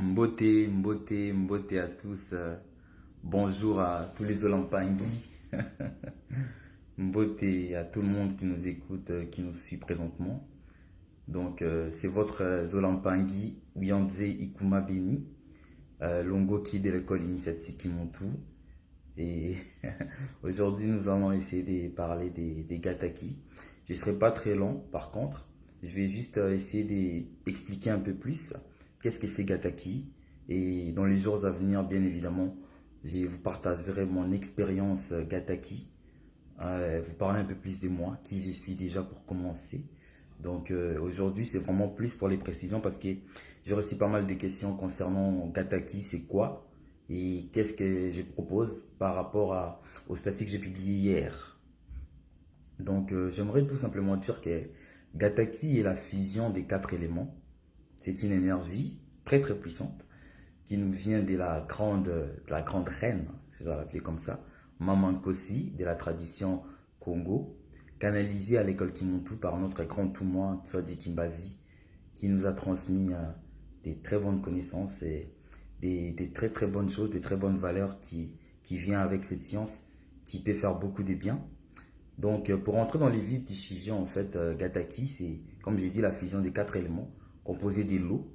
Mbote à tous. Bonjour à tous les Olampangui. Mbote à tout le monde qui nous écoute, qui nous suit présentement. Donc, c'est votre Zolampangui, Uyandze Ikuma Beni, Longo qui de l'école initiatique Kimontu. Et aujourd'hui, nous allons essayer de parler des Gataki. Je ne serai pas très long, par contre. Je vais juste essayer d'expliquer un peu plus qu'est-ce que c'est Gataki. Et dans les jours à venir, bien évidemment, je vous partagerai mon expérience Gataki. Vous parler un peu plus de moi, qui je suis déjà pour commencer. Donc aujourd'hui, c'est vraiment plus pour les précisions parce que j'ai reçu pas mal de questions concernant Gataki, c'est quoi et qu'est-ce que je propose par rapport aux statistiques que j'ai publiées hier. Donc j'aimerais tout simplement dire que Gataki est la fusion des 4 éléments. C'est une énergie très très puissante qui nous vient de la grande reine, je vais l'appeler comme ça, Maman Nkosi, de la tradition Congo, canalisée à l'école Kimontu par notre grand Toumoua Tswadi Kimbazi, qui nous a transmis des très bonnes connaissances et des très très bonnes choses, des très bonnes valeurs qui viennent avec cette science, qui peut faire beaucoup de bien. Donc pour entrer dans les vifs du sujet, en fait, Gataki, c'est, comme j'ai dit, la fusion des 4 éléments, composés de l'eau,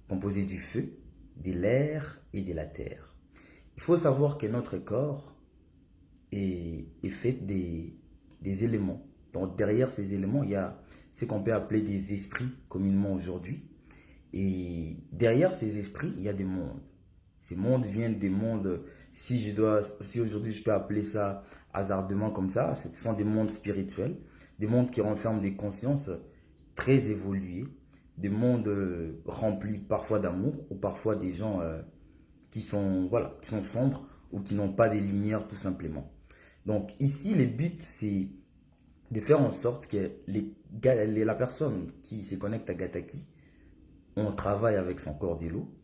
composés du feu, de l'air et de la terre. Il faut savoir que notre corps est fait des éléments. Donc derrière ces éléments, il y a ce qu'on peut appeler des esprits communément aujourd'hui. Et derrière ces esprits, il y a des mondes. Ces mondes viennent des mondes, si aujourd'hui je peux appeler ça hasardement comme ça, ce sont des mondes spirituels, des mondes qui renferment des consciences très évoluées, des mondes remplis parfois d'amour ou parfois des gens qui sont, voilà, qui sont sombres ou qui n'ont pas des lumières tout simplement. Donc ici, le but, c'est de faire en sorte que la personne qui se connecte à Gataki, on travaille avec son corps de l'eau,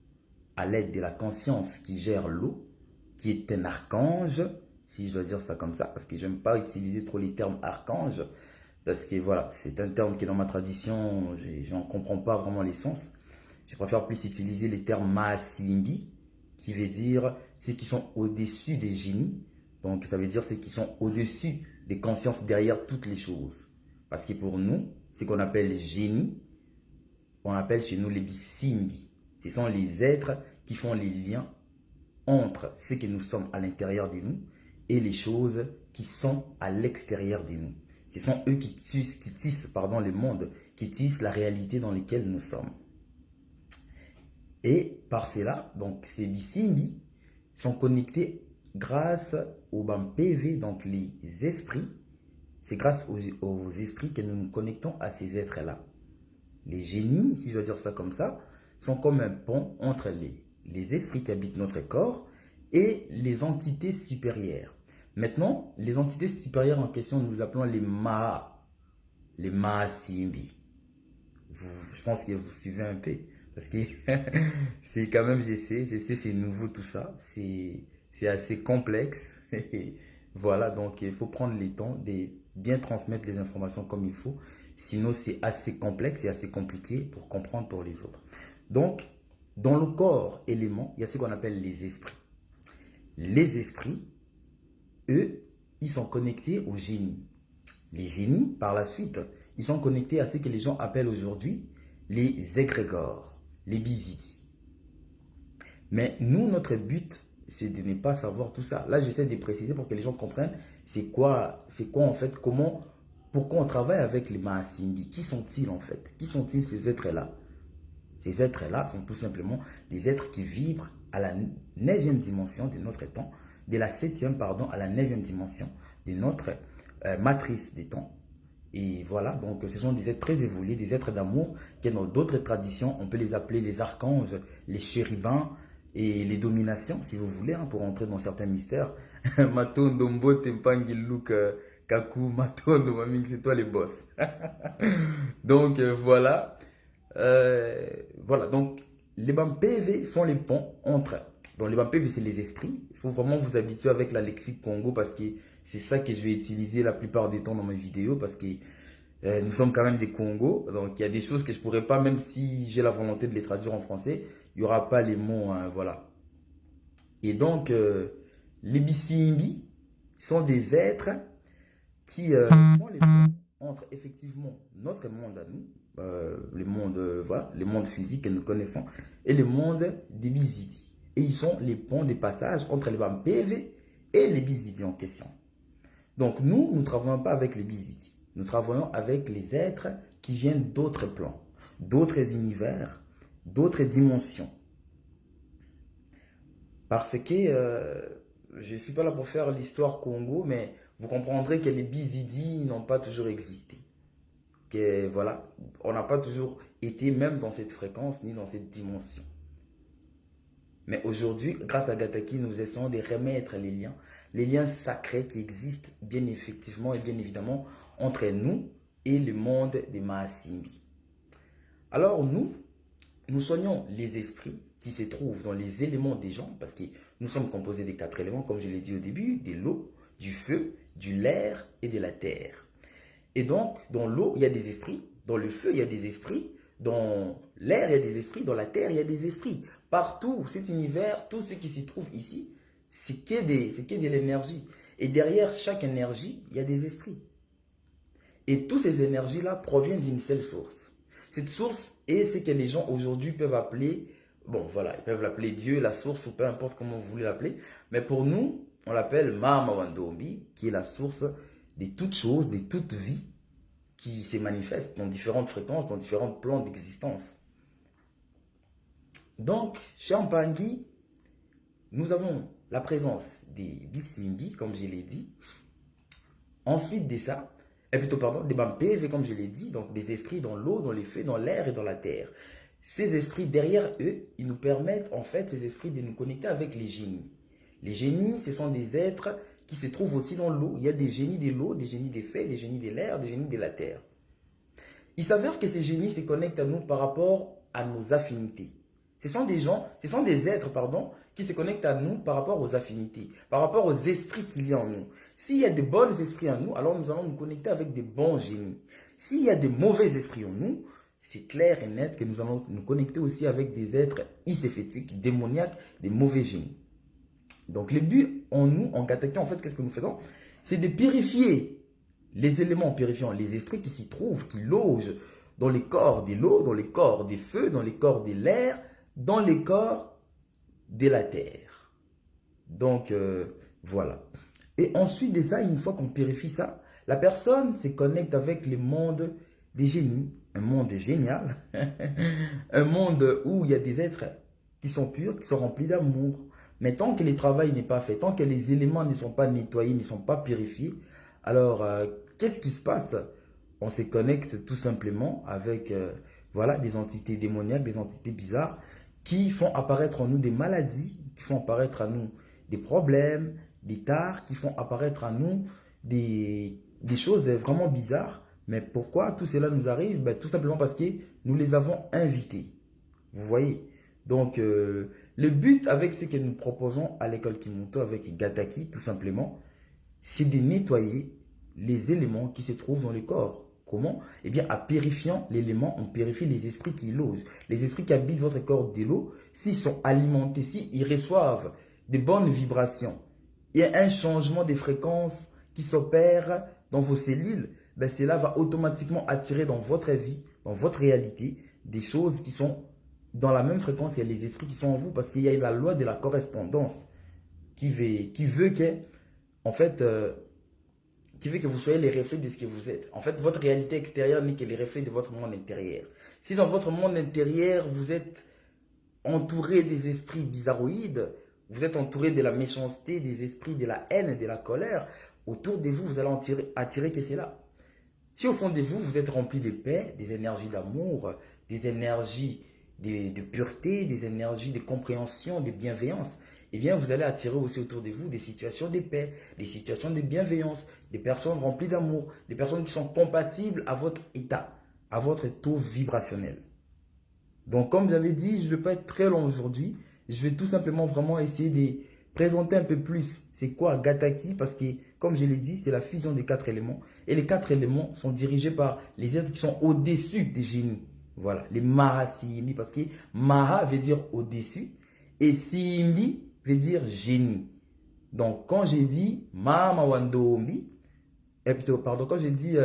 à l'aide de la conscience qui gère l'eau, qui est un archange, si je dois dire ça comme ça, parce que j'aime pas utiliser trop les termes archange, parce que voilà, c'est un terme qui est dans ma tradition, je n'en comprends pas vraiment l'essence. Je préfère plus utiliser les termes Maasimbi, qui veut dire ceux qui sont au-dessus des génies. Donc ça veut dire ceux qui sont au-dessus des consciences derrière toutes les choses. Parce que pour nous, ce qu'on appelle génie, on appelle chez nous les Bisimbi. Ce sont les êtres qui font les liens entre ce que nous sommes à l'intérieur de nous et les choses qui sont à l'extérieur de nous. Ce sont eux qui tissent le monde, qui tissent la réalité dans laquelle nous sommes. Et par cela, donc ces Bisimbi sont connectés grâce au PV, donc les esprits. C'est grâce aux esprits que nous nous connectons à ces êtres-là. Les génies, si je dois dire ça comme ça, sont comme un pont entre les esprits qui habitent notre corps et les entités supérieures. Maintenant, les entités supérieures en question, nous appelons les Maasimbi. Je pense que vous suivez un peu. Parce que c'est quand même, je sais, c'est nouveau tout ça. C'est assez complexe. Voilà, donc il faut prendre le temps de bien transmettre les informations comme il faut. Sinon, c'est assez complexe et assez compliqué pour comprendre pour les autres. Donc, dans le corps élément, il y a ce qu'on appelle les esprits. Les esprits, eux, ils sont connectés aux génies. Les génies, par la suite, ils sont connectés à ce que les gens appellent aujourd'hui les égrégores, les bisiti. Mais nous, notre but, c'est de ne pas savoir tout ça. Là, j'essaie de préciser pour que les gens comprennent c'est quoi en fait, pourquoi on travaille avec les Maasimbi. Qui sont-ils en fait? Qui sont-ils ces êtres-là? Ces êtres-là sont tout simplement des êtres qui vibrent à la 9e dimension de notre temps, de la 7e, pardon, à la 9e dimension de notre matrice des temps. Et voilà, donc ce sont des êtres très évolués, des êtres d'amour, qui dans d'autres traditions, on peut les appeler les archanges, les chérubins et les dominations, si vous voulez, hein, pour entrer dans certains mystères. Matondo Mbote Mpangi Luke Kaku, Matondo Maming, c'est toi les boss. Donc voilà. Voilà, donc les BAM PV font les ponts entre. Donc les BAM PV, c'est les esprits. Il faut vraiment vous habituer avec la lexique Congo parce que c'est ça que je vais utiliser la plupart des temps dans mes vidéos parce que Nous sommes quand même des Congos, donc il y a des choses que je pourrais pas, même si j'ai la volonté de les traduire en français, il n'y aura pas les mots, hein, voilà. Et donc, les Bissimbi sont des êtres qui font les ponts entre effectivement notre monde à nous, le monde, voilà, le monde physique que nous connaissons, et le monde des Bizidi. Et ils sont les ponts des passages entre les PV et les Bizidi en question. Donc nous, nous ne travaillons pas avec les Bizidi. Nous travaillons avec les êtres qui viennent d'autres plans, d'autres univers, d'autres dimensions. Parce que je ne suis pas là pour faire l'histoire Congo, mais vous comprendrez que les Bizidi n'ont pas toujours existé. Que voilà, on n'a pas toujours été même dans cette fréquence ni dans cette dimension. Mais aujourd'hui, grâce à Gataki, nous essayons de remettre les liens sacrés qui existent bien effectivement et bien évidemment entre nous et le monde des Mahasimbi. Alors nous soignons les esprits qui se trouvent dans les éléments des gens, parce que nous sommes composés des 4 éléments, comme je l'ai dit au début, de l'eau, du feu, de l'air et de la terre. Et donc, dans l'eau, il y a des esprits, dans le feu, il y a des esprits, dans l'air, il y a des esprits, dans la terre, il y a des esprits. Partout, cet univers, tout ce qui s'y trouve ici, c'est que de l'énergie. Et derrière chaque énergie, il y a des esprits. Et toutes ces énergies-là proviennent d'une seule source. Cette source est ce que les gens aujourd'hui peuvent appeler, bon voilà, ils peuvent l'appeler Dieu, la source, ou peu importe comment vous voulez l'appeler. Mais pour nous, on l'appelle Mama Wandombi, qui est la source de toute chose, de toute vie, qui se manifeste dans différentes fréquences, dans différents plans d'existence. Donc, chez Ampangi, nous avons la présence des Bissimbi, comme je l'ai dit. Ensuite de ça, et plutôt pardon, des PV, comme je l'ai dit, donc des esprits dans l'eau, dans les feux, dans l'air et dans la terre. Ces esprits, derrière eux, ils nous permettent, en fait, ces esprits, de nous connecter avec les génies. Les génies, ce sont des êtres qui se trouvent aussi dans l'eau. Il y a des génies de l'eau, des génies des feux, des génies de l'air, des génies de la terre. Il s'avère que ces génies se connectent à nous par rapport à nos affinités. Ce sont des êtres, pardon, qui se connectent à nous par rapport aux affinités, par rapport aux esprits qu'il y a en nous. S'il y a de bons esprits en nous, alors nous allons nous connecter avec des bons génies. S'il y a de mauvais esprits en nous, c'est clair et net que nous allons nous connecter aussi avec des êtres iséphétiques, démoniaques, des mauvais génies. Donc le but en nous, en Gataki, en fait, qu'est-ce que nous faisons? C'est de purifier les éléments purifiants, les esprits qui s'y trouvent, qui logent dans les corps de l'eau, dans les corps des feux, dans les corps de l'air, dans les corps de la terre. Donc, voilà. Et ensuite de ça, une fois qu'on purifie ça, la personne se connecte avec le monde des génies, un monde génial, un monde où il y a des êtres qui sont purs, qui sont remplis d'amour. Mais tant que le travail n'est pas fait, tant que les éléments ne sont pas nettoyés, ne sont pas purifiés, alors qu'est-ce qui se passe? On se connecte tout simplement avec voilà, des entités démoniaques, des entités bizarres qui font apparaître en nous des maladies, qui font apparaître à nous des problèmes, des tares, qui font apparaître à nous des choses vraiment bizarres. Mais pourquoi tout cela nous arrive? Ben, tout simplement parce que nous les avons invités. Vous voyez? Donc, le but avec ce que nous proposons à l'école Kimoto avec Gataki, tout simplement, c'est de nettoyer les éléments qui se trouvent dans le corps. Comment? Eh bien, en purifiant l'élément, on purifie les esprits qui y logent. Les esprits qui habitent votre corps de l'eau, s'ils sont alimentés, s'ils reçoivent des bonnes vibrations, il y a un changement de fréquence qui s'opère dans vos cellules, ben cela va automatiquement attirer dans votre vie, dans votre réalité, des choses qui sont dans la même fréquence que les esprits qui sont en vous, parce qu'il y a la loi de la correspondance qui veut que, en fait, qui veut que vous soyez les reflets de ce que vous êtes. En fait, votre réalité extérieure n'est que les reflets de votre monde intérieur. Si dans votre monde intérieur, vous êtes entouré des esprits bizarroïdes, vous êtes entouré de la méchanceté, des esprits de la haine et de la colère, autour de vous, vous allez attirer que c'est là. Si au fond de vous, vous êtes rempli de paix, des énergies d'amour, des énergies de pureté, des énergies de compréhension, de bienveillance, eh bien, vous allez attirer aussi autour de vous des situations de paix, des situations de bienveillance, des personnes remplies d'amour, des personnes qui sont compatibles à votre état, à votre taux vibrationnel. Donc, comme j'avais dit, je ne vais pas être très long aujourd'hui. Je vais tout simplement vraiment essayer de présenter un peu plus c'est quoi Gataki, parce que comme je l'ai dit, c'est la fusion des 4 éléments. Et les 4 éléments sont dirigés par les êtres qui sont au-dessus des génies. Voilà, les Maha Simbi, parce que Maha veut dire au-dessus et Simbi veut dire génie. Donc, quand j'ai dit Mama Wandombi, plutôt, pardon, quand j'ai dit,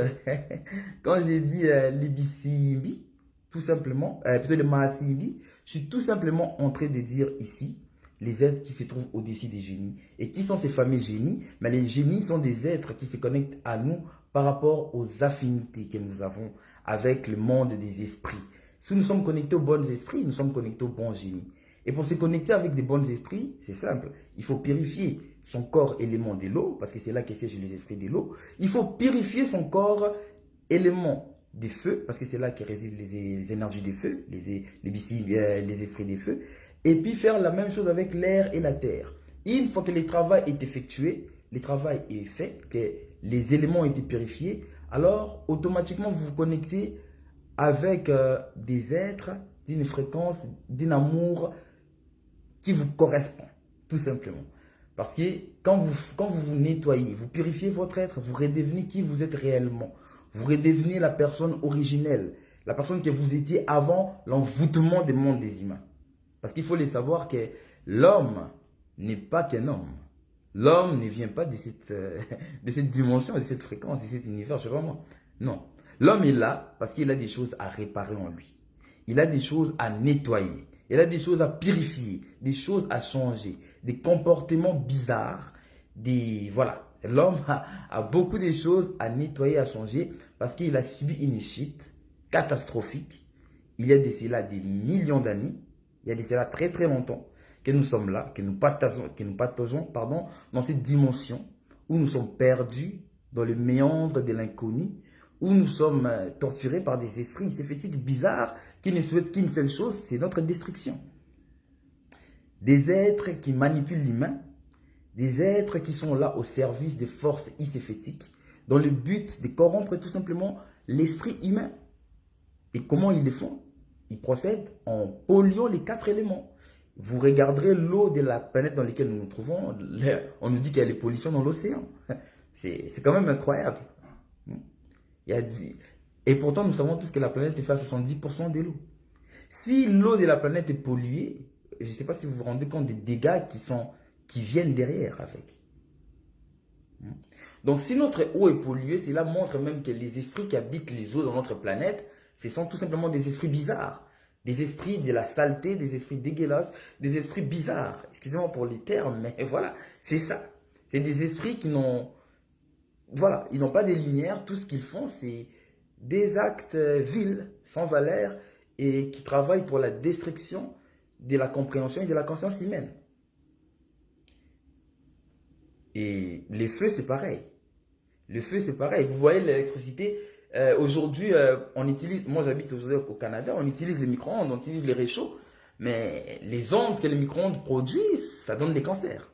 Libisimbi, tout simplement, plutôt le Mahasimbi, je suis tout simplement en train de dire ici les êtres qui se trouvent au-dessus des génies. Et qui sont ces fameux génies? Mais les génies sont des êtres qui se connectent à nous par rapport aux affinités que nous avons avec le monde des esprits. Si nous sommes connectés aux bons esprits, nous sommes connectés aux bons génies. Et pour se connecter avec des bons esprits, c'est simple. Il faut purifier son corps élément de l'eau, parce que c'est là que siègent les esprits de l'eau. Il faut purifier son corps élément des feux, parce que c'est là que résident les énergies des feux, les esprits des feux. Et puis faire la même chose avec l'air et la terre. Une fois que le travail est effectué, le travail est fait, que les éléments ont été purifiés, alors automatiquement vous vous connectez avec des êtres d'une fréquence, d'un amour qui vous correspond, tout simplement. Parce que quand vous vous nettoyez, vous purifiez votre être, vous redevenez qui vous êtes réellement. Vous redevenez la personne originelle, la personne que vous étiez avant l'envoûtement des mondes des humains. Parce qu'il faut les savoir que l'homme n'est pas qu'un homme. L'homme ne vient pas de cette dimension, de cette fréquence, de cet univers, je sais pas moi. Non. L'homme est là parce qu'il a des choses à réparer en lui. Il a des choses à nettoyer. Il a des choses à purifier, des choses à changer, des comportements bizarres, voilà. L'homme a beaucoup de choses à nettoyer, à changer parce qu'il a subi une chute catastrophique. Il y a de cela des millions d'années, il y a de cela très très longtemps que nous sommes là, que nous partageons dans cette dimension où nous sommes perdus dans le méandre de l'inconnu, où nous sommes torturés par des esprits séphétiques bizarres qui ne souhaitent qu'une seule chose, c'est notre destruction. Des êtres qui manipulent l'humain, des êtres qui sont là au service des forces iséphétiques, dans le but de corrompre tout simplement l'esprit humain. Et comment ils le font? Ils procèdent en polluant les 4 éléments. Vous regarderez l'eau de la planète dans laquelle nous nous trouvons, on nous dit qu'il y a des pollutions dans l'océan. C'est quand même incroyable. Et pourtant, nous savons tous que la planète est faite à 70% de l'eau. Si l'eau de la planète est polluée, je ne sais pas si vous vous rendez compte des dégâts qui viennent derrière avec. Donc, si notre eau est polluée, cela montre même que les esprits qui habitent les eaux dans notre planète, ce sont tout simplement des esprits bizarres. Des esprits de la saleté, des esprits dégueulasses, des esprits bizarres. Excusez-moi pour les termes, mais voilà, c'est ça. C'est des esprits qui n'ont... Voilà, ils n'ont pas de lumière, tout ce qu'ils font, c'est des actes vils, sans valeur, et qui travaillent pour la destruction de la compréhension et de la conscience humaine. Et les feux, c'est pareil. Le feu, c'est pareil. Vous voyez l'électricité, aujourd'hui, on utilise, moi j'habite aujourd'hui au Canada, on utilise les micro-ondes, on utilise les réchauds, mais les ondes que les micro-ondes produisent, ça donne des cancers.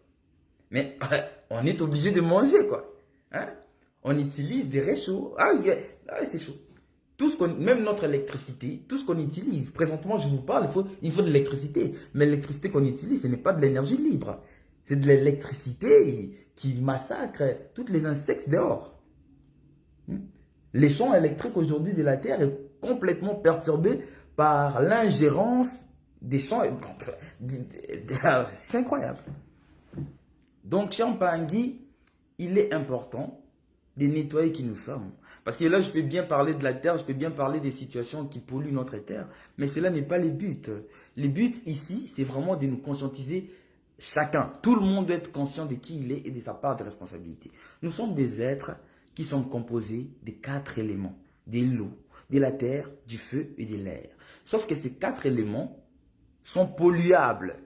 Mais on est obligé de manger, quoi. Hein? On utilise des réchauds. Ah, c'est chaud. Même notre électricité, tout ce qu'on utilise, présentement je vous parle, il faut de l'électricité. Mais l'électricité qu'on utilise, ce n'est pas de l'énergie libre. C'est de l'électricité qui massacre tous les insectes dehors. Les champs électriques aujourd'hui de la Terre est complètement perturbé par l'ingérence des champs. C'est incroyable. Donc, Champangui, il est important de nettoyer qui nous sommes. Parce que là, je peux bien parler de la Terre, je peux bien parler des situations qui polluent notre Terre, mais cela n'est pas le but. Le but ici, c'est vraiment de nous conscientiser chacun. Tout le monde doit être conscient de qui il est et de sa part de responsabilité. Nous sommes des êtres qui sont composés de 4 éléments. De l'eau, de la terre, du feu et de l'air. Sauf que ces 4 éléments sont polluables.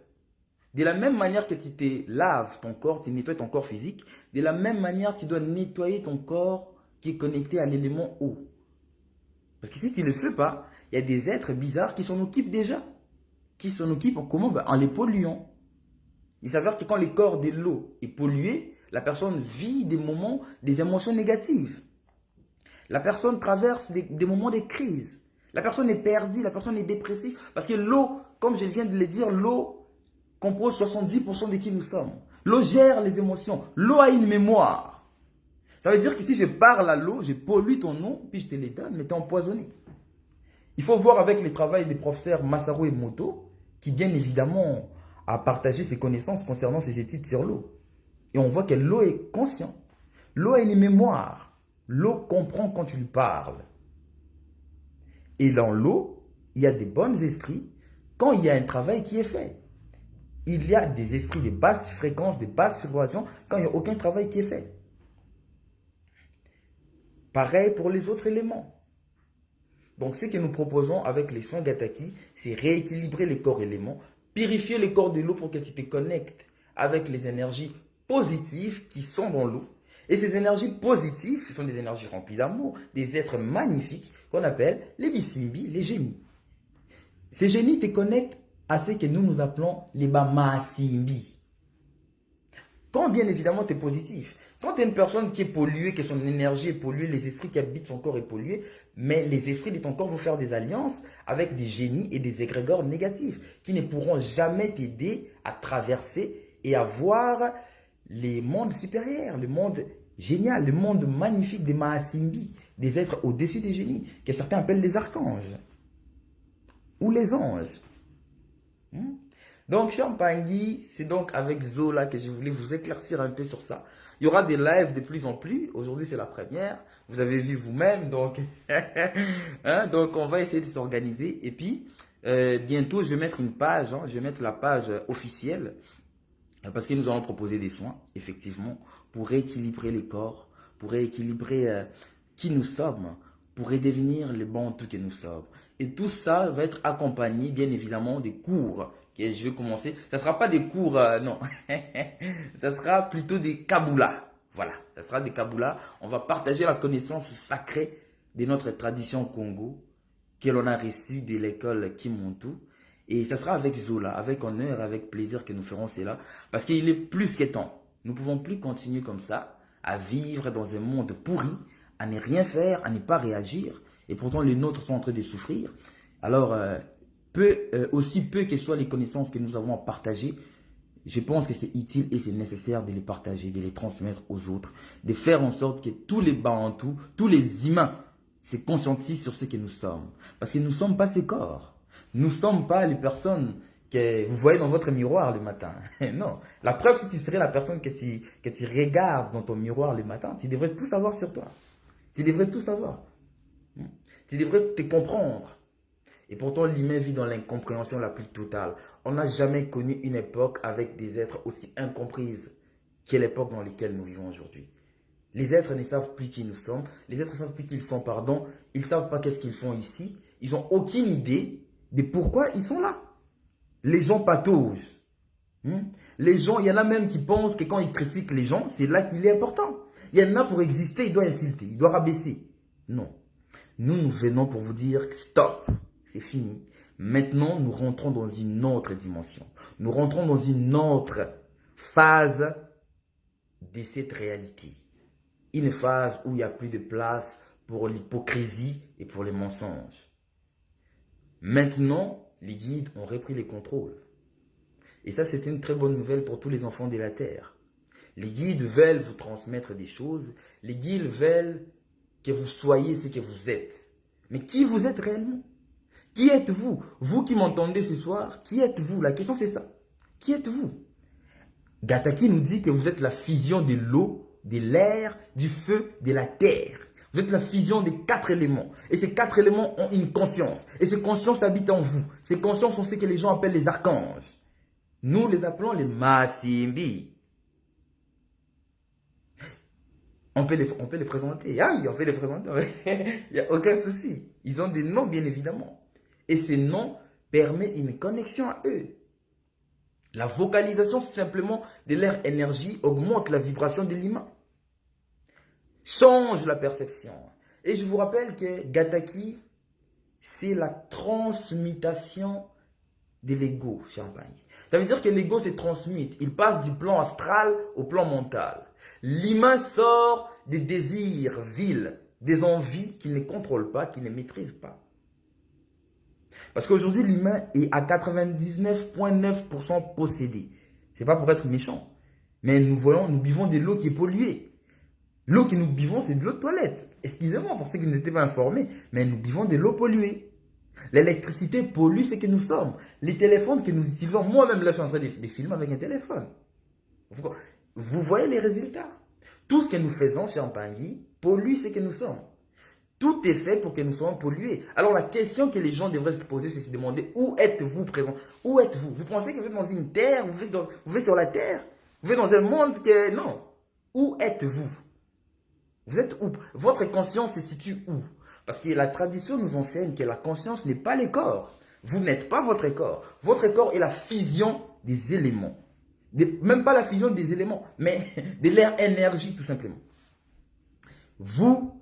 De la même manière que tu te laves ton corps, tu nettoies ton corps physique, de la même manière tu dois nettoyer ton corps qui est connecté à l'élément eau. Parce que si tu ne le fais pas, il y a des êtres bizarres qui s'en occupent déjà. Qui s'en occupent comment? En les polluant. Il s'avère que quand le corps de l'eau est pollué, la personne vit des moments, des émotions négatives. La personne traverse des moments de crise. La personne est perdue, la personne est dépressive. Parce que l'eau, comme je viens de le dire, l'eau compose 70% de qui nous sommes. L'eau gère les émotions. L'eau a une mémoire. Ça veut dire que si je parle à l'eau, je pollue ton eau, puis je te les donne, mais tu es empoisonné. Il faut voir avec le travail des professeurs Masaru Emoto, qui bien évidemment a partagé ses connaissances concernant ses études sur l'eau. Et on voit que l'eau est consciente. L'eau a une mémoire. L'eau comprend quand tu lui parles. Et dans l'eau, il y a des bons esprits quand il y a un travail qui est fait. Il y a des esprits de basse fréquence, de basse vibration, quand il n'y a aucun travail qui est fait. Pareil pour les autres éléments. Donc, ce que nous proposons avec les soins Gataki, c'est rééquilibrer les corps éléments, purifier les corps de l'eau pour que tu te connectes avec les énergies positives qui sont dans l'eau. Et ces énergies positives, ce sont des énergies remplies d'amour, des êtres magnifiques qu'on appelle les Bisimbi, les génies. Ces génies te connectent à ce que nous appelons les Bamasimbi. Quand bien évidemment tu es positif, quand tu es une personne qui est polluée, que son énergie est polluée, les esprits qui habitent son corps est pollué, mais les esprits de ton corps vont faire des alliances avec des génies et des égrégores négatifs qui ne pourront jamais t'aider à traverser et à voir les mondes supérieurs, le monde génial, le monde magnifique des Mahasimbi, des êtres au-dessus des génies, que certains appellent les archanges ou les anges. Donc, Champangui, c'est donc avec Zola que je voulais vous éclaircir un peu sur ça. Il y aura des lives de plus en plus. Aujourd'hui, c'est la première. Vous avez vu vous-même. Donc, donc, on va essayer de s'organiser. Et puis, bientôt, je vais mettre une page. Je vais mettre la page officielle. Parce que nous allons proposer des soins, effectivement, pour rééquilibrer les corps, pour rééquilibrer qui nous sommes, pour redevenir les bantous que nous sommes. Et tout ça va être accompagné, bien évidemment, des cours que je vais commencer. Ça ne sera pas des cours, non. Ça sera plutôt des kaboulas. Voilà, ça sera des kaboulas. On va partager la connaissance sacrée de notre tradition Congo que l'on a reçue de l'école Kimontu. Et ça sera avec Zola, avec honneur, avec plaisir que nous ferons cela. Parce qu'il est plus que temps. Nous ne pouvons plus continuer comme ça, à vivre dans un monde pourri, à ne rien faire, à ne pas réagir. Et pourtant, les nôtres sont en train de souffrir. Alors, aussi peu que soient les connaissances que nous avons à partager, je pense que c'est utile et c'est nécessaire de les partager, de les transmettre aux autres, de faire en sorte que tous les Bantous, tous les humains se conscientisent sur ce que nous sommes. Parce que nous ne sommes pas ces corps. Nous ne sommes pas les personnes que vous voyez dans votre miroir le matin. Non. La preuve, si tu serais la personne que tu regardes dans ton miroir le matin, tu devrais tout savoir sur toi. Tu devrais tout savoir. Tu devrais te comprendre. Et pourtant, l'humain vit dans l'incompréhension la plus totale. On n'a jamais connu une époque avec des êtres aussi incomprises qu'est l'époque dans laquelle nous vivons aujourd'hui. Les êtres ne savent plus qui nous sommes. Les êtres ne savent plus qui ils sont, pardon. Ils ne savent pas qu'est-ce qu'ils font ici. Ils n'ont aucune idée de pourquoi ils sont là. Les gens pataugent. Les gens, il y en a même qui pensent que quand ils critiquent les gens, c'est là qu'il est important. Il y en a pour exister, il doit insulter, il doit rabaisser. Non. Nous venons pour vous dire stop, c'est fini. Maintenant, nous rentrons dans une autre dimension. Nous rentrons dans une autre phase de cette réalité. Une phase où il n'y a plus de place pour l'hypocrisie et pour les mensonges. Maintenant, les guides ont repris les contrôles. Et ça, c'est une très bonne nouvelle pour tous les enfants de la Terre. Les guides veulent vous transmettre des choses. Les guides veulent que vous soyez ce que vous êtes. Mais qui vous êtes réellement? Qui êtes-vous? Vous qui m'entendez ce soir, qui êtes-vous? La question c'est ça. Qui êtes-vous? Gataki nous dit que vous êtes la fusion de l'eau, de l'air, du feu, de la terre. Vous êtes la fusion des 4 éléments. Et ces 4 éléments ont une conscience. Et ces consciences habitent en vous. Ces consciences sont ce que les gens appellent les archanges. Nous les appelons les Masimbi. On peut les présenter. Ah oui, on peut les présenter. Il n'y a aucun souci. Ils ont des noms, bien évidemment. Et ces noms permettent une connexion à eux. La vocalisation, simplement, de leur énergie augmente la vibration de l'humain. Change la perception. Et je vous rappelle que Gataki, c'est la transmutation de l'ego, Champagne. Ça veut dire que l'ego se transmute. Il passe du plan astral au plan mental. L'humain sort des désirs vils, des envies qu'il ne contrôle pas, qu'il ne maîtrise pas. Parce qu'aujourd'hui, l'humain est à 99,9% possédé. Ce n'est pas pour être méchant. Mais nous buvons de l'eau qui est polluée. L'eau que nous buvons, c'est de l'eau de toilette. Excusez-moi pour ceux qui n'étaient pas informés, mais nous buvons de l'eau polluée. L'électricité pollue ce que nous sommes. Les téléphones que nous utilisons, moi-même là, je suis en train de filmer avec un téléphone. Vous voyez les résultats. Tout ce que nous faisons chez Ampangui pollue ce que nous sommes. Tout est fait pour que nous soyons pollués. Alors la question que les gens devraient se poser, c'est se demander où êtes-vous présent? Où êtes-vous? Vous pensez que vous êtes dans une terre? Vous êtes sur la terre? Vous êtes dans un monde que... Non. Où êtes-vous? Vous êtes où? Votre conscience se situe où? Parce que la tradition nous enseigne que la conscience n'est pas le corps. Vous n'êtes pas votre corps. Votre corps est la fusion des éléments. Même pas la fusion des éléments, mais de leur énergie tout simplement. Vous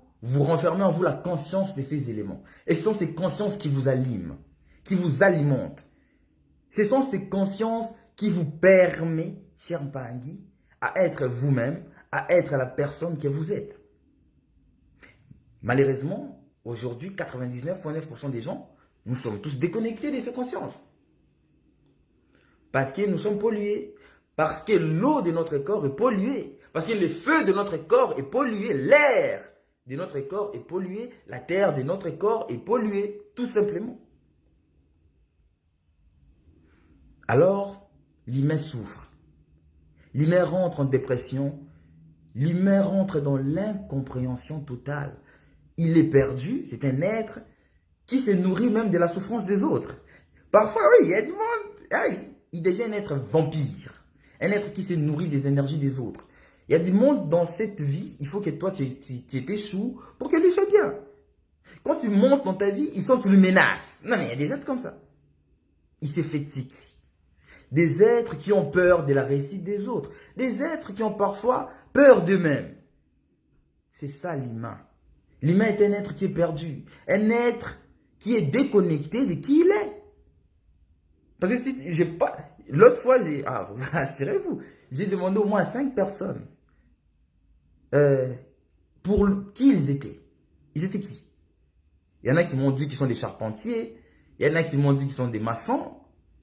renfermez en vous la conscience de ces éléments. Et ce sont ces consciences qui vous aliment, qui vous alimentent. Ce sont ces consciences qui vous permettent, cher Mpangui, à être vous-même, à être la personne que vous êtes. Malheureusement, aujourd'hui, 99,9% des gens, nous sommes tous déconnectés de ces consciences. Parce que nous sommes pollués. Parce que l'eau de notre corps est polluée. Parce que le feu de notre corps est pollué. L'air de notre corps est pollué. La terre de notre corps est polluée. Tout simplement. Alors, l'humain souffre. L'humain rentre en dépression. L'humain rentre dans l'incompréhension totale. Il est perdu. C'est un être qui se nourrit même de la souffrance des autres. Parfois, oui, il y a du monde. Il devient un être vampire. Un être qui se nourrit des énergies des autres. Il y a du monde dans cette vie, il faut que toi, tu t'échoues pour que lui soit bien. Quand tu montes dans ta vie, il sent que tu le menaces. Non, mais il y a des êtres comme ça. Ils se fétiquent. Des êtres qui ont peur de la réussite des autres. Des êtres qui ont parfois peur d'eux-mêmes. C'est ça l'humain. L'humain est un être qui est perdu. Un être qui est déconnecté de qui il est. Parce que si j'ai pas... L'autre fois, rassurez-vous, j'ai demandé au moins à 5 personnes pour qui ils étaient. Ils étaient qui? Il y en a qui m'ont dit qu'ils sont des charpentiers. Il y en a qui m'ont dit qu'ils sont des maçons.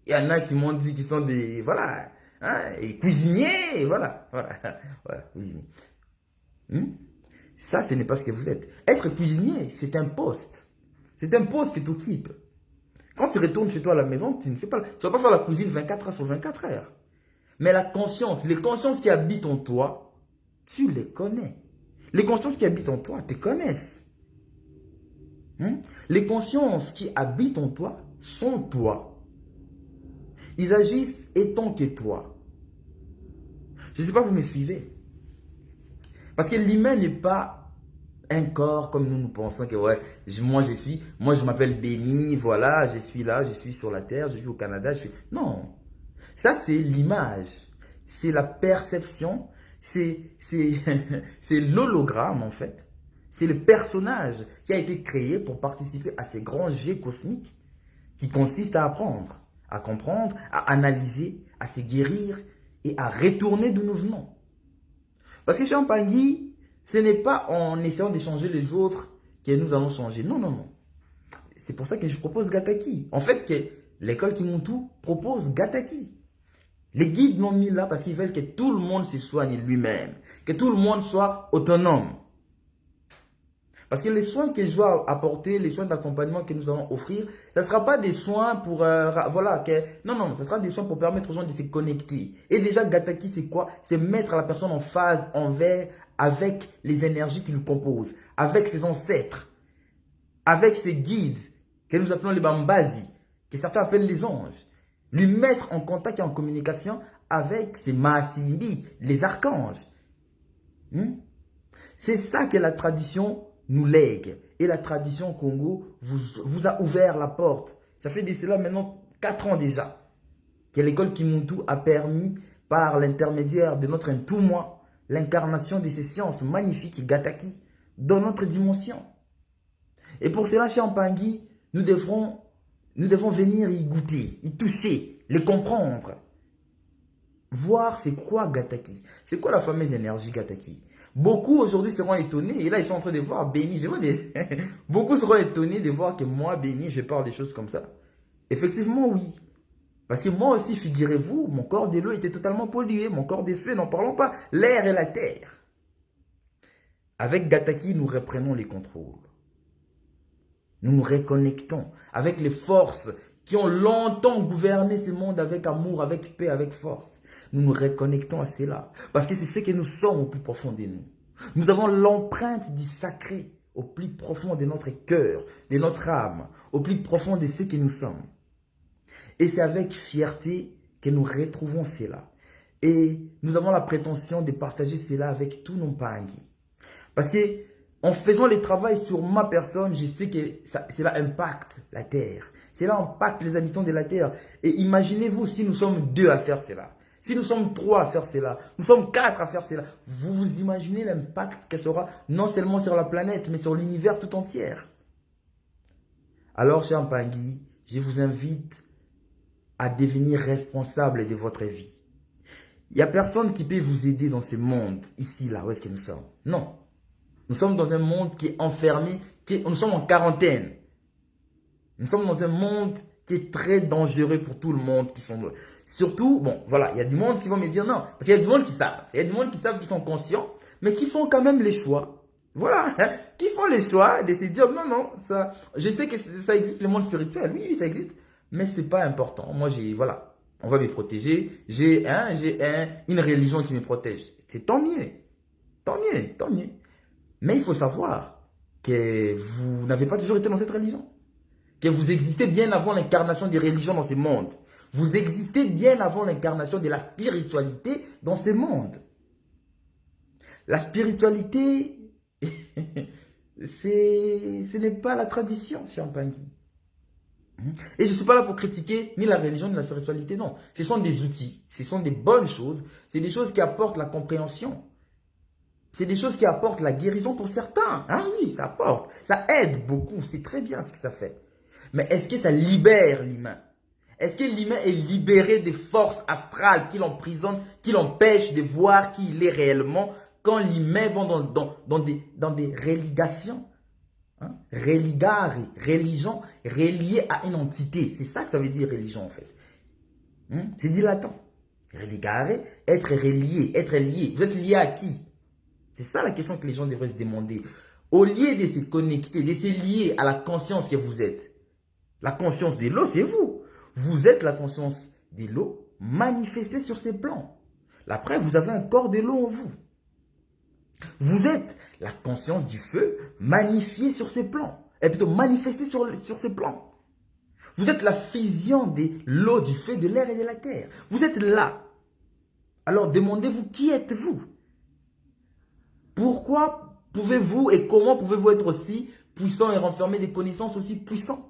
Il y en a qui m'ont dit qu'ils sont des... Voilà. Hein, et cuisiniers. Et voilà. Voilà, cuisiniers. Ça, ce n'est pas ce que vous êtes. Être cuisinier, c'est un poste. C'est un poste que tu occupes. Quand tu retournes chez toi à la maison, tu ne vas pas faire la cuisine 24 heures sur 24 heures. Mais la conscience, les consciences qui habitent en toi, tu les connais. Les consciences qui habitent en toi te connaissent. Les consciences qui habitent en toi sont toi. Ils agissent étant que toi. Je ne sais pas, vous me suivez. Parce que l'humain n'est pas un corps comme nous pensons que ouais, moi je m'appelle Béni, voilà, je suis là, je suis sur la terre, je vis au Canada, Non, ça c'est l'image, c'est la perception, c'est l'hologramme en fait. C'est le personnage qui a été créé pour participer à ces grands jets cosmiques qui consistent à apprendre, à comprendre, à analyser, à se guérir et à retourner d'où nous venons. Parce que chez Mpangui, ce n'est pas en essayant de changer les autres que nous allons changer. Non, non, non. C'est pour ça que je propose Gataki. En fait, que l'école Kimuntu propose Gataki. Les guides l'ont mis là parce qu'ils veulent que tout le monde se soigne lui-même. Que tout le monde soit autonome. Parce que les soins que je dois apporter, les soins d'accompagnement que nous allons offrir, ce ne sera pas des soins pour... non, non, ce sera des soins pour permettre aux gens de se connecter. Et déjà, Gataki, c'est quoi? C'est mettre la personne en phase, avec les énergies qui nous composent, avec ses ancêtres, avec ses guides, que nous appelons les Bambazi, que certains appellent les anges. Lui mettre en contact et en communication avec ses Maasimbi, les archanges. C'est ça que la tradition nous lègue. Et la tradition Congo vous a ouvert la porte. Ça fait de cela maintenant 4 ans déjà que l'école Kimuntu a permis, par l'intermédiaire de notre Ntumwa, l'incarnation de ces sciences magnifiques Gataki dans notre dimension. Et pour cela, chez Mpangui, nous devons venir y goûter, y toucher, les comprendre. Voir c'est quoi Gataki. C'est quoi la fameuse énergie Gataki. Beaucoup aujourd'hui seront étonnés, et là ils sont en train de voir Béni. Beaucoup seront étonnés de voir que moi, Béni, je parle des choses comme ça. Effectivement, oui. Parce que moi aussi, figurez-vous, mon corps de l'eau était totalement pollué. Mon corps des feux, n'en parlons pas. L'air et la terre. Avec Gataki, nous reprenons les contrôles. Nous nous reconnectons avec les forces qui ont longtemps gouverné ce monde avec amour, avec paix, avec force. Nous nous reconnectons à cela. Parce que c'est ce que nous sommes au plus profond de nous. Nous avons l'empreinte du sacré au plus profond de notre cœur, de notre âme, au plus profond de ce que nous sommes. Et c'est avec fierté que nous retrouvons cela. Et nous avons la prétention de partager cela avec tous nos Mpangi. Parce que en faisant le travail sur ma personne, je sais que cela impacte la terre. Cela impacte les habitants de la terre. Et imaginez-vous si nous sommes 2 à faire cela. Si nous sommes 3 à faire cela. Nous sommes 4 à faire cela. Vous vous imaginez l'impact que sera non seulement sur la planète, mais sur l'univers tout entier. Alors, cher Mpangi, je vous invite à devenir responsable de votre vie. Il n'y a personne qui peut vous aider dans ce monde, ici, là, où est-ce que nous sommes. Non. Nous sommes dans un monde qui est enfermé, nous sommes en quarantaine. Nous sommes dans un monde qui est très dangereux pour tout le monde qui sont là. Surtout, bon, voilà, il y a du monde qui vont me dire non. Parce qu'il y a du monde qui savent. Il y a du monde qui savent, qui sont conscients, mais qui font quand même les choix. Voilà, hein, qui font les choix de se dire non, non, ça, je sais que ça existe, le monde spirituel, oui, ça existe, mais c'est pas important. Moi, voilà, on va me protéger. J'ai une religion qui me protège. C'est tant mieux, tant mieux, tant mieux. Mais il faut savoir que vous n'avez pas toujours été dans cette religion. Que vous existez bien avant l'incarnation des religions dans ce monde. Vous existez bien avant l'incarnation de la spiritualité dans ce monde. La spiritualité, ce n'est pas la tradition, cher Mpangi. Et je ne suis pas là pour critiquer ni la religion ni la spiritualité, non. Ce sont des outils, ce sont des bonnes choses, c'est des choses qui apportent la compréhension. C'est des choses qui apportent la guérison pour certains. Ah oui, ça apporte. Ça aide beaucoup. C'est très bien ce que ça fait. Mais est-ce que ça libère l'humain? Est-ce que l'humain est libéré des forces astrales qui l'emprisonnent, qui l'empêchent de voir qui il est réellement quand l'humain va dans des relégations? Hein? Religare, religion, relié à une entité. C'est ça que ça veut dire religion en fait. C'est du latin. Religare, être relié, être lié. Vous êtes lié à qui? C'est ça la question que les gens devraient se demander. Au lieu de se connecter, de se lier à la conscience que vous êtes. La conscience de l'eau, c'est vous. Vous êtes la conscience de l'eau manifestée sur ces plans. Après, vous avez un corps de l'eau en vous. Vous êtes la conscience du feu magnifiée sur ces plans. Et plutôt manifestée sur ces plans. Vous êtes la fusion de l'eau, du feu, de l'air et de la terre. Vous êtes là. Alors demandez-vous, qui êtes-vous? Pourquoi pouvez-vous et comment pouvez-vous être aussi puissant et renfermer des connaissances aussi puissantes?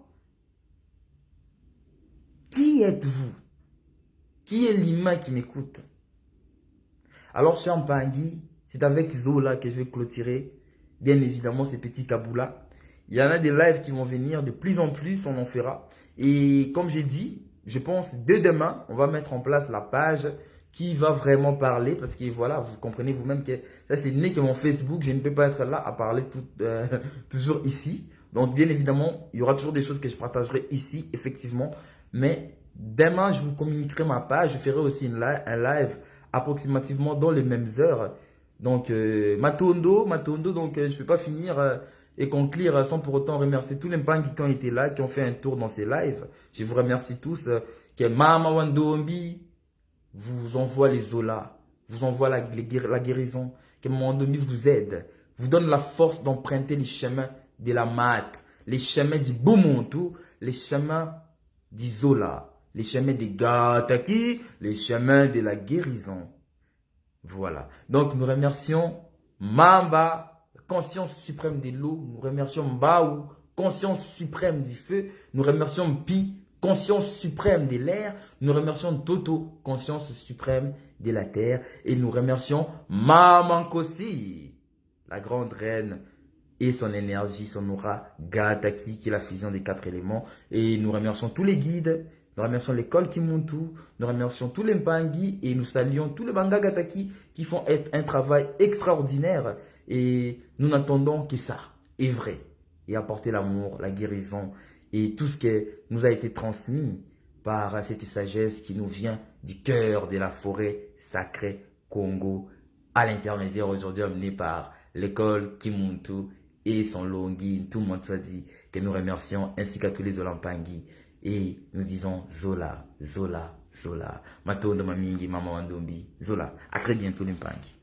Qui êtes-vous? Qui est l'humain qui m'écoute? Alors, cher Mpangi, c'est avec Zola que je vais clôturer, bien évidemment, ces petits kaboulas. Il y en a des lives qui vont venir de plus en plus, on en fera. Et comme j'ai dit, je pense dès demain, on va mettre en place la page qui va vraiment parler, parce que voilà, vous comprenez vous-même que ça c'est né que mon Facebook, je ne peux pas être là à parler toujours ici. Donc bien évidemment, il y aura toujours des choses que je partagerai ici, effectivement. Mais demain, je vous communiquerai ma page, je ferai aussi un live approximativement dans les mêmes heures. Donc Matondo, donc je ne peux pas finir et conclure sans pour autant remercier tous les Mpangi qui ont été là, qui ont fait un tour dans ces lives. Je vous remercie tous, que Mama Wandombi vous envoie les Zola, vous envoie la guérison, que Mandomi vous aide, vous donne la force d'emprunter les chemins de la mat, les chemins du Bumuntu, les chemins du Zola, les chemins des Gataki, les chemins de la guérison. Voilà. Donc nous remercions Mamba, conscience suprême de l'eau, nous remercions Mbaou, conscience suprême du feu, nous remercions Pi, conscience suprême de l'air, nous remercions Toto, conscience suprême de la terre, et nous remercions Mamankosi, la grande reine, et son énergie, son aura, Gataki, qui est la fusion des 4 éléments, et nous remercions tous les guides, nous remercions l'école Kimuntu, nous remercions tous les Mpangi, et nous saluons tous les Banga Gataki qui font un travail extraordinaire, et nous n'attendons que ça, est vrai, et apporter l'amour, la guérison, et tout ce qui nous a été transmis par cette sagesse qui nous vient du cœur de la forêt sacrée Congo, à l'intermédiaire aujourd'hui amené par l'école Kimuntu et son Longi. Tout le monde se dit que nous remercions ainsi qu'à tous les Zolampangi. Et nous disons Zola, Zola, Zola. Matondo Mamingi, Maman Wandombi. Zola. À très bientôt, les Mpangi.